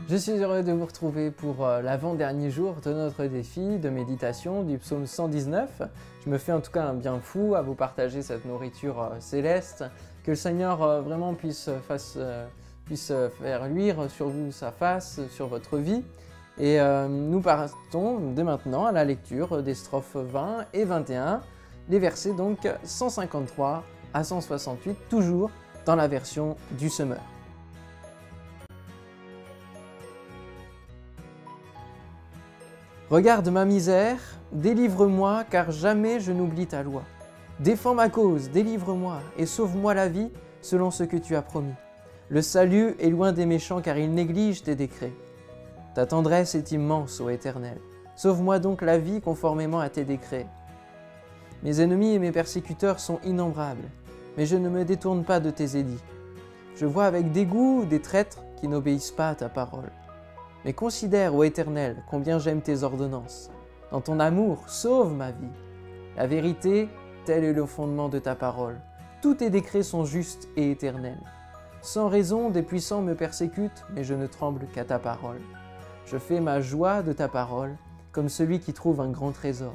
Je suis heureux de vous retrouver pour l'avant-dernier jour de notre défi de méditation du psaume 119. Je me fais en tout cas un bien fou à vous partager cette nourriture céleste, que le Seigneur vraiment puisse faire luire sur vous sa face, sur votre vie. Et nous partons dès maintenant à la lecture des strophes 20 et 21, les versets donc 153 à 168, toujours dans la version du Semeur. Regarde ma misère, délivre-moi, car jamais je n'oublie ta loi. Défends ma cause, délivre-moi, et sauve-moi la vie, selon ce que tu as promis. Le salut est loin des méchants, car ils négligent tes décrets. Ta tendresse est immense, ô Éternel. Sauve-moi donc la vie conformément à tes décrets. Mes ennemis et mes persécuteurs sont innombrables, mais je ne me détourne pas de tes édits. Je vois avec dégoût des traîtres qui n'obéissent pas à ta parole. Mais considère, ô Éternel, combien j'aime tes ordonnances. Dans ton amour, sauve ma vie. La vérité, tel est le fondement de ta parole. Tous tes décrets sont justes et éternels. Sans raison, des puissants me persécutent, mais je ne tremble qu'à ta parole. Je fais ma joie de ta parole, comme celui qui trouve un grand trésor.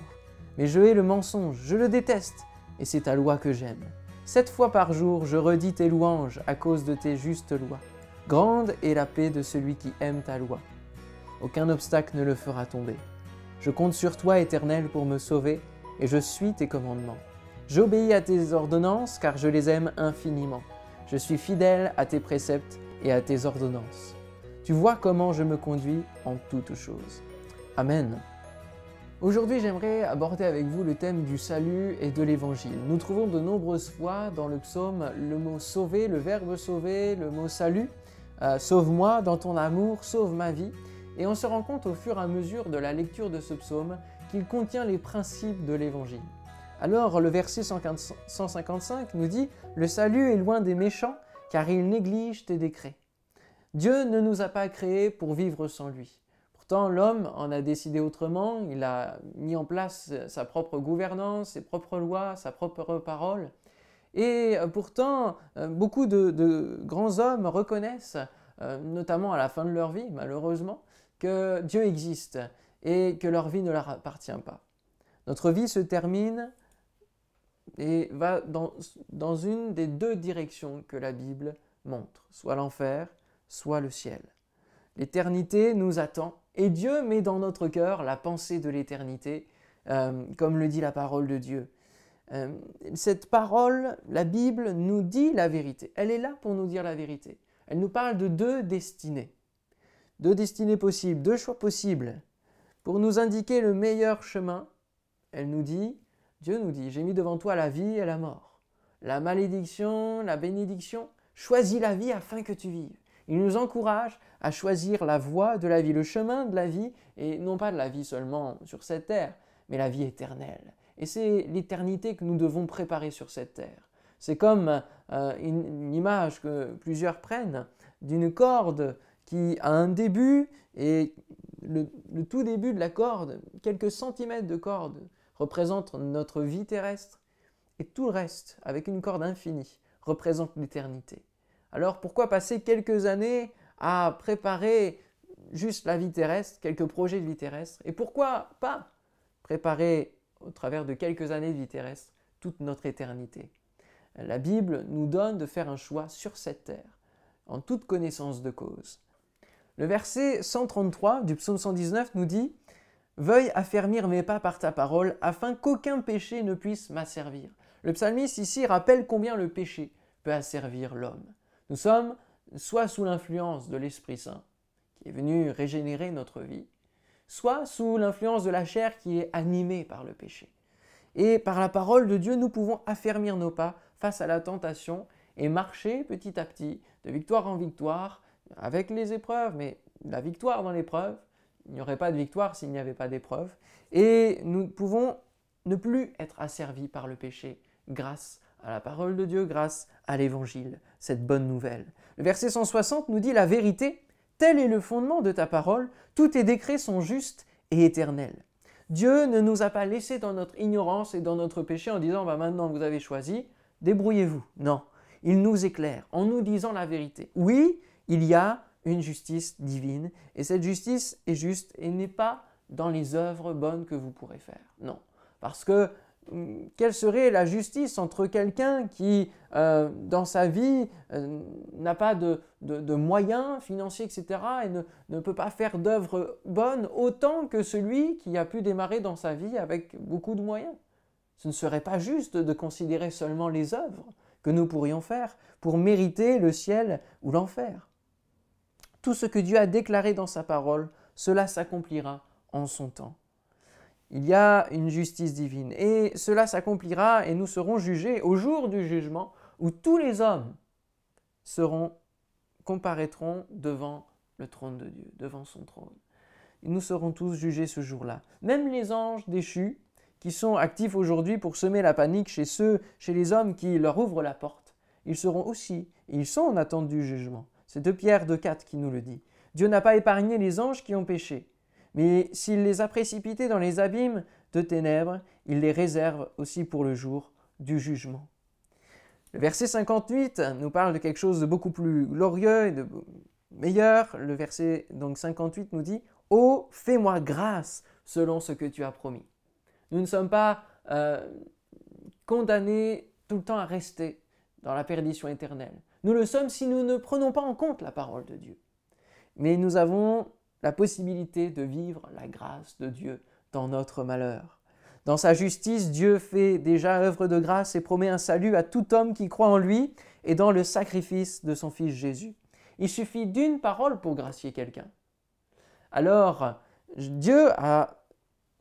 Mais je hais le mensonge, je le déteste, et c'est ta loi que j'aime. 7 fois par jour, je redis tes louanges à cause de tes justes lois. Grande est la paix de celui qui aime ta loi. Aucun obstacle ne le fera tomber. Je compte sur toi, Éternel, pour me sauver, et je suis tes commandements. J'obéis à tes ordonnances, car je les aime infiniment. Je suis fidèle à tes préceptes et à tes ordonnances. Tu vois comment je me conduis en toutes choses. Amen. Aujourd'hui, j'aimerais aborder avec vous le thème du salut et de l'évangile. Nous trouvons de nombreuses fois dans le psaume le mot sauver, le verbe sauver, le mot salut. Sauve-moi dans ton amour, sauve ma vie. Et on se rend compte au fur et à mesure de la lecture de ce psaume qu'il contient les principes de l'évangile. Alors le verset 155 nous dit « Le salut est loin des méchants, car ils négligent tes décrets. » Dieu ne nous a pas créés pour vivre sans lui. Pourtant, l'homme en a décidé autrement, il a mis en place sa propre gouvernance, ses propres lois, sa propre parole. Et pourtant, beaucoup de grands hommes reconnaissent, notamment à la fin de leur vie, malheureusement, que Dieu existe et que leur vie ne leur appartient pas. Notre vie se termine et va dans une des deux directions que la Bible montre, soit l'enfer, soit le ciel. L'éternité nous attend et Dieu met dans notre cœur la pensée de l'éternité, comme le dit la parole de Dieu. Cette parole, la Bible, nous dit la vérité. Elle est là pour nous dire la vérité. Elle nous parle de deux destinées. Deux destinées possibles, deux choix possibles. Pour nous indiquer le meilleur chemin, Dieu nous dit, j'ai mis devant toi la vie et la mort. La malédiction, la bénédiction, choisis la vie afin que tu vives. Il nous encourage à choisir la voie de la vie, le chemin de la vie, et non pas de la vie seulement sur cette terre, mais la vie éternelle. Et c'est l'éternité que nous devons préparer sur cette terre. C'est comme une image que plusieurs prennent d'une corde qui a un début et le tout début de la corde, quelques centimètres de corde, représente notre vie terrestre et tout le reste, avec une corde infinie, représente l'éternité. Alors pourquoi passer quelques années à préparer juste la vie terrestre, quelques projets de vie terrestre, et pourquoi pas préparer au travers de quelques années de vie terrestre toute notre éternité? La Bible nous donne de faire un choix sur cette terre, en toute connaissance de cause. Le verset 133 du psaume 119 nous dit « Veuille affermir mes pas par ta parole, afin qu'aucun péché ne puisse m'asservir. » Le psalmiste ici rappelle combien le péché peut asservir l'homme. Nous sommes soit sous l'influence de l'Esprit Saint, qui est venu régénérer notre vie, soit sous l'influence de la chair qui est animée par le péché. Et par la parole de Dieu, nous pouvons affermir nos pas face à la tentation et marcher petit à petit, de victoire en victoire, avec les épreuves, mais la victoire dans l'épreuve, il n'y aurait pas de victoire s'il n'y avait pas d'épreuve. Et nous pouvons ne plus être asservis par le péché grâce à la parole de Dieu, grâce à l'évangile, cette bonne nouvelle. Le verset 160 nous dit « La vérité, tel est le fondement de ta parole, tous tes décrets sont justes et éternels. » Dieu ne nous a pas laissés dans notre ignorance et dans notre péché en disant « Maintenant vous avez choisi, débrouillez-vous ». Non, il nous éclaire en nous disant la vérité. Oui, il y a une justice divine. Et cette justice est juste et n'est pas dans les œuvres bonnes que vous pourrez faire. Non. Parce que quelle serait la justice entre quelqu'un qui, dans sa vie, n'a pas de moyens financiers, etc., et ne peut pas faire d'œuvres bonnes autant que celui qui a pu démarrer dans sa vie avec beaucoup de moyens? Ce ne serait pas juste de considérer seulement les œuvres que nous pourrions faire pour mériter le ciel ou l'enfer. Tout ce que Dieu a déclaré dans sa parole, cela s'accomplira en son temps. Il y a une justice divine et cela s'accomplira et nous serons jugés au jour du jugement où tous les hommes comparaîtront devant le trône de Dieu, devant son trône. Et nous serons tous jugés ce jour-là. Même les anges déchus qui sont actifs aujourd'hui pour semer la panique chez les hommes qui leur ouvrent la porte, ils seront aussi, et ils sont en attente du jugement. C'est 2 Pierre 2,4 qui nous le dit. Dieu n'a pas épargné les anges qui ont péché, mais s'il les a précipités dans les abîmes de ténèbres, il les réserve aussi pour le jour du jugement. Le verset 58 nous parle de quelque chose de beaucoup plus glorieux et de meilleur. Le verset donc 58 nous dit « Oh, fais-moi grâce selon ce que tu as promis ». Nous ne sommes pas condamnés tout le temps à rester dans la perdition éternelle. Nous le sommes si nous ne prenons pas en compte la parole de Dieu. Mais nous avons la possibilité de vivre la grâce de Dieu dans notre malheur. Dans sa justice, Dieu fait déjà œuvre de grâce et promet un salut à tout homme qui croit en lui et dans le sacrifice de son Fils Jésus. Il suffit d'une parole pour gracier quelqu'un. Alors, Dieu a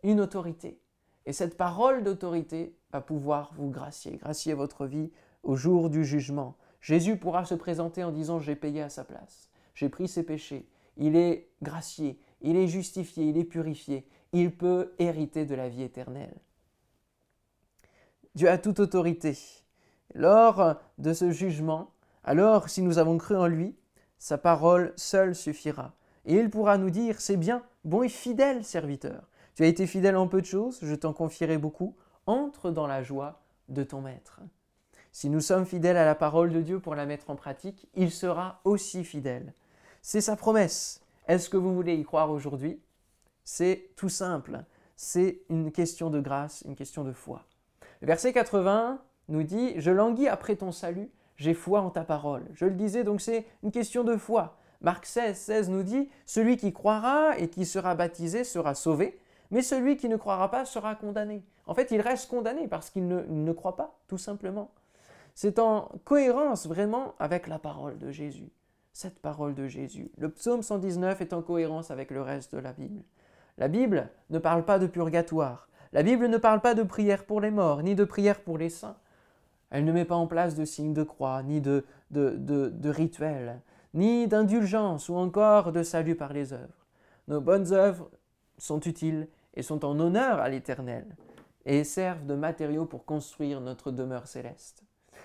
une autorité. Et cette parole d'autorité va pouvoir vous gracier votre vie au jour du jugement. Jésus pourra se présenter en disant « J'ai payé à sa place, j'ai pris ses péchés, il est gracié, il est justifié, il est purifié, il peut hériter de la vie éternelle. » Dieu a toute autorité. Lors de ce jugement, alors si nous avons cru en lui, sa parole seule suffira. Et il pourra nous dire « C'est bien, bon et fidèle serviteur. Tu as été fidèle en peu de choses, je t'en confierai beaucoup. Entre dans la joie de ton maître. » Si nous sommes fidèles à la parole de Dieu pour la mettre en pratique, il sera aussi fidèle. C'est sa promesse. Est-ce que vous voulez y croire aujourd'hui? C'est tout simple. C'est une question de grâce, une question de foi. Le verset 80 nous dit « Je languis après ton salut, j'ai foi en ta parole. » Je le disais, donc c'est une question de foi. Marc 16 nous dit « Celui qui croira et qui sera baptisé sera sauvé, mais celui qui ne croira pas sera condamné. » En fait, il reste condamné parce qu'il ne croit pas, tout simplement. C'est en cohérence vraiment avec la parole de Jésus. Cette parole de Jésus. Le psaume 119 est en cohérence avec le reste de la Bible. La Bible ne parle pas de purgatoire. La Bible ne parle pas de prière pour les morts, ni de prière pour les saints. Elle ne met pas en place de signes de croix, ni de rituels, ni d'indulgence ou encore de salut par les œuvres. Nos bonnes œuvres sont utiles et sont en honneur à l'Éternel et servent de matériaux pour construire notre demeure céleste.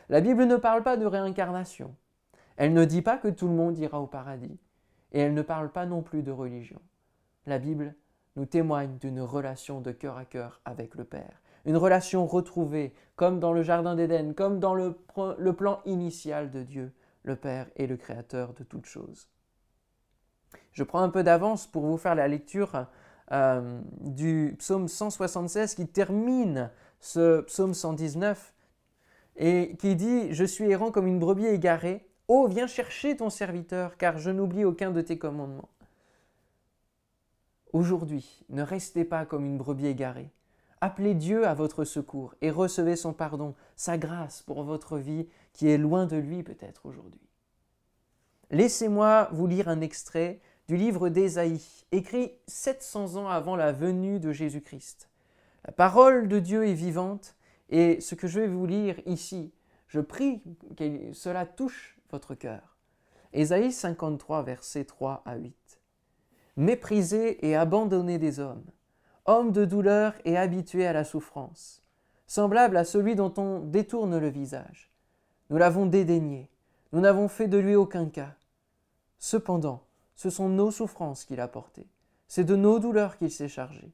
La Bible ne parle pas de réincarnation. Elle ne dit pas que tout le monde ira au paradis. Et elle ne parle pas non plus de religion. La Bible nous témoigne d'une relation de cœur à cœur avec le Père. Une relation retrouvée, comme dans le Jardin d'Éden, comme dans le plan initial de Dieu, le Père et le Créateur de toutes choses. Je prends un peu d'avance pour vous faire la lecture du psaume 176 qui termine ce psaume 119 et qui dit « Je suis errant comme une brebis égarée. Oh, viens chercher ton serviteur, car je n'oublie aucun de tes commandements. » Aujourd'hui, ne restez pas comme une brebis égarée. Appelez Dieu à votre secours et recevez son pardon, sa grâce pour votre vie qui est loin de lui peut-être aujourd'hui. Laissez-moi vous lire un extrait du livre d'Ésaïe, écrit 700 ans avant la venue de Jésus-Christ. La parole de Dieu est vivante et ce que je vais vous lire ici, je prie que cela touche votre cœur. Ésaïe 53, versets 3 à 8. « Méprisé et abandonné des hommes, homme de douleur et habitué à la souffrance, semblable à celui dont on détourne le visage. Nous l'avons dédaigné, nous n'avons fait de lui aucun cas. Cependant, ce sont nos souffrances qu'il a portées, c'est de nos douleurs qu'il s'est chargé.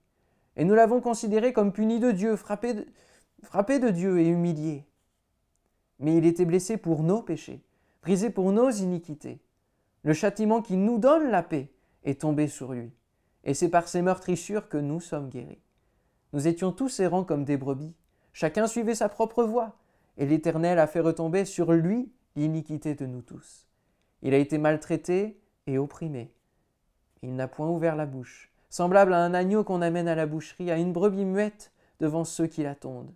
Et nous l'avons considéré comme puni de Dieu, frappé de Dieu et humilié. Mais il était blessé pour nos péchés, brisé pour nos iniquités. Le châtiment qui nous donne la paix est tombé sur lui. Et c'est par ses meurtrissures que nous sommes guéris. Nous étions tous errants comme des brebis. Chacun suivait sa propre voie. Et l'Éternel a fait retomber sur lui l'iniquité de nous tous. Il a été maltraité et opprimé. Il n'a point ouvert la bouche, semblable à un agneau qu'on amène à la boucherie, à une brebis muette devant ceux qui la tondent.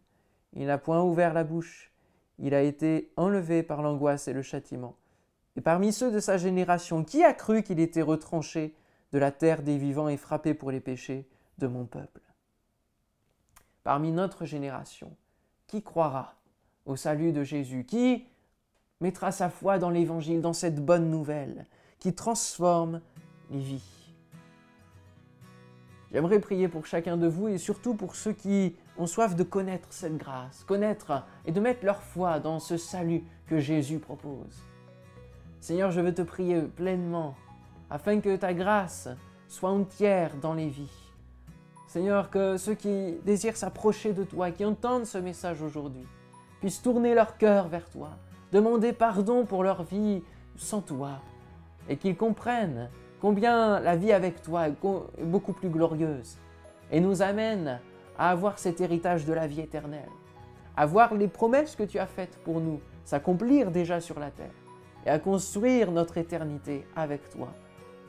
Il n'a point ouvert la bouche. Il a été enlevé par l'angoisse et le châtiment. Et parmi ceux de sa génération, qui a cru qu'il était retranché de la terre des vivants et frappé pour les péchés de mon peuple? Parmi notre génération, qui croira au salut de Jésus? Qui mettra sa foi dans l'Évangile, dans cette bonne nouvelle qui transforme les vies? J'aimerais prier pour chacun de vous et surtout pour ceux qui ont soif de connaître cette grâce, connaître et de mettre leur foi dans ce salut que Jésus propose. Seigneur, je veux te prier pleinement afin que ta grâce soit entière dans les vies. Seigneur, que ceux qui désirent s'approcher de toi, qui entendent ce message aujourd'hui, puissent tourner leur cœur vers toi, demander pardon pour leur vie sans toi, et qu'ils comprennent combien la vie avec toi est beaucoup plus glorieuse et nous amène à avoir cet héritage de la vie éternelle, à voir les promesses que tu as faites pour nous s'accomplir déjà sur la terre et à construire notre éternité avec toi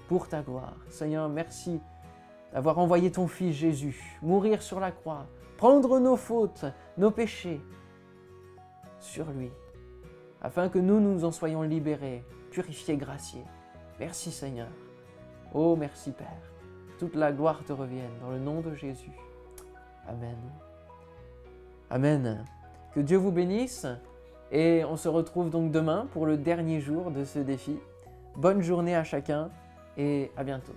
pour ta gloire. Seigneur, merci d'avoir envoyé ton Fils Jésus mourir sur la croix, prendre nos fautes, nos péchés sur lui, afin que nous en soyons libérés, purifiés, graciés. Merci Seigneur. Oh, merci Père. Toute la gloire te revienne dans le nom de Jésus. Amen. Amen. Que Dieu vous bénisse et on se retrouve donc demain pour le dernier jour de ce défi. Bonne journée à chacun et à bientôt.